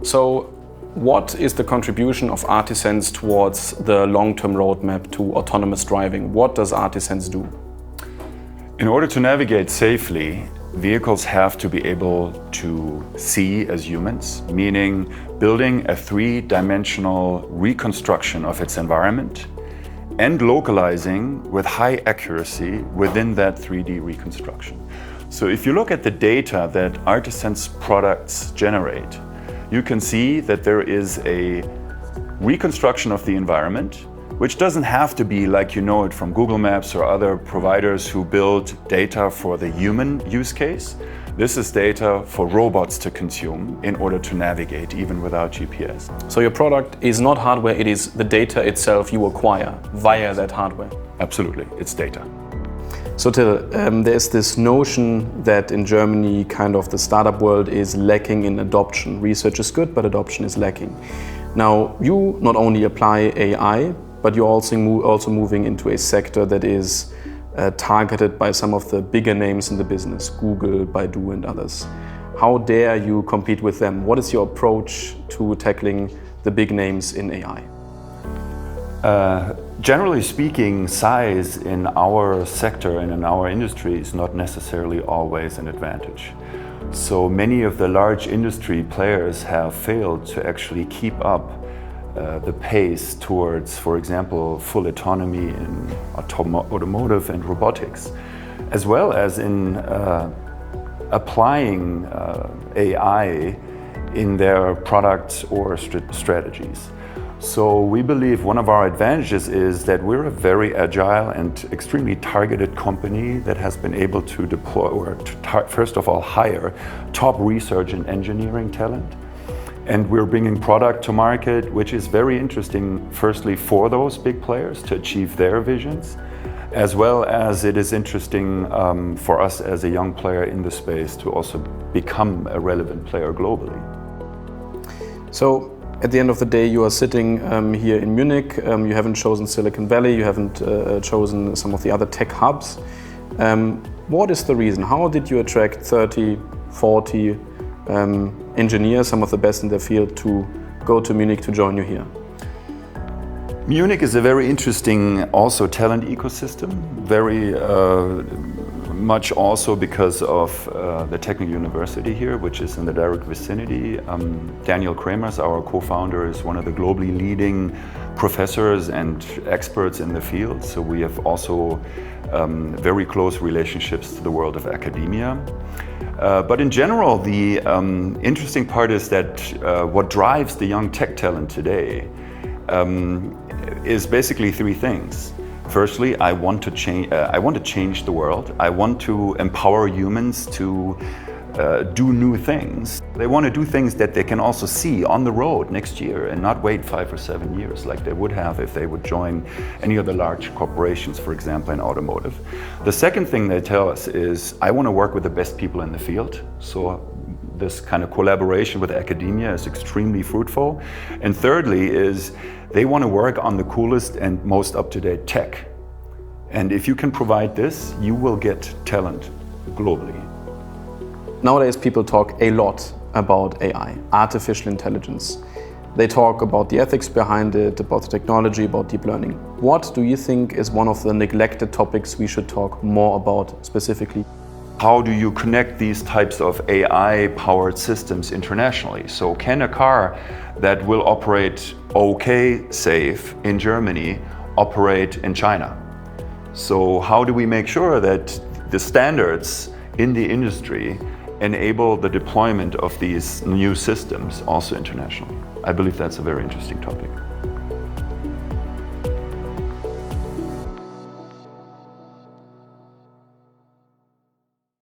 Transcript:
So, what is the contribution of Artisense towards the long-term roadmap to autonomous driving? What does Artisense do? In order to navigate safely, vehicles have to be able to see as humans, meaning building a three-dimensional reconstruction of its environment and localizing with high accuracy within that 3D reconstruction. So if you look at the data that Artisense products generate, you can see that there is a reconstruction of the environment, which doesn't have to be like you know it from Google Maps or other providers who build data for the human use case. This is data for robots to consume in order to navigate even without GPS. So your product is not hardware, it is the data itself you acquire via that hardware? Absolutely, it's data. So Till, there's this notion that in Germany kind of the startup world is lacking in adoption. Research is good, but adoption is lacking. Now, you not only apply AI, but you're also moving into a sector that is targeted by some of the bigger names in the business, Google, Baidu and others. How dare you compete with them? What is your approach to tackling the big names in AI? Generally speaking, size in our sector and in our industry is not necessarily always an advantage. So many of the large industry players have failed to actually keep up the pace towards, for example, full autonomy in automotive and robotics, as well as in applying AI in their products or strategies. So we believe one of our advantages is that we're a very agile and extremely targeted company that has been able to deploy or to first of all hire top research and engineering talent. And we're bringing product to market, which is very interesting, firstly for those big players to achieve their visions, as well as it is interesting for us as a young player in the space to also become a relevant player globally. So at the end of the day, you are sitting here in Munich. You haven't chosen Silicon Valley, you haven't chosen some of the other tech hubs. What is the reason? How did you attract 30, 40 engineers, some of the best in their field, to go to Munich to join you here? Munich is a very interesting also talent ecosystem, very much also because of the technical university here, which is in the direct vicinity. Daniel Kramers, our co-founder, is one of the globally leading professors and experts in the field. So we have also very close relationships to the world of academia. But in general, the interesting part is that what drives the young tech talent today is basically three things. Firstly, I want to change the world. I want to empower humans to do new things. They want to do things that they can also see on the road next year and not wait 5 or 7 years like they would have if they would join any of the large corporations, for example, in automotive. The second thing they tell us is, I want to work with the best people in the field. So this kind of collaboration with academia is extremely fruitful. And thirdly is, they want to work on the coolest and most up-to-date tech. And if you can provide this, you will get talent globally. Nowadays, people talk a lot about AI, artificial intelligence. They talk about the ethics behind it, about the technology, about deep learning. What do you think is one of the neglected topics we should talk more about specifically? How do you connect these types of AI-powered systems internationally? So can a car that will operate okay, safe in Germany, operate in China? So how do we make sure that the standards in the industry enable the deployment of these new systems also internationally? I believe that's a very interesting topic.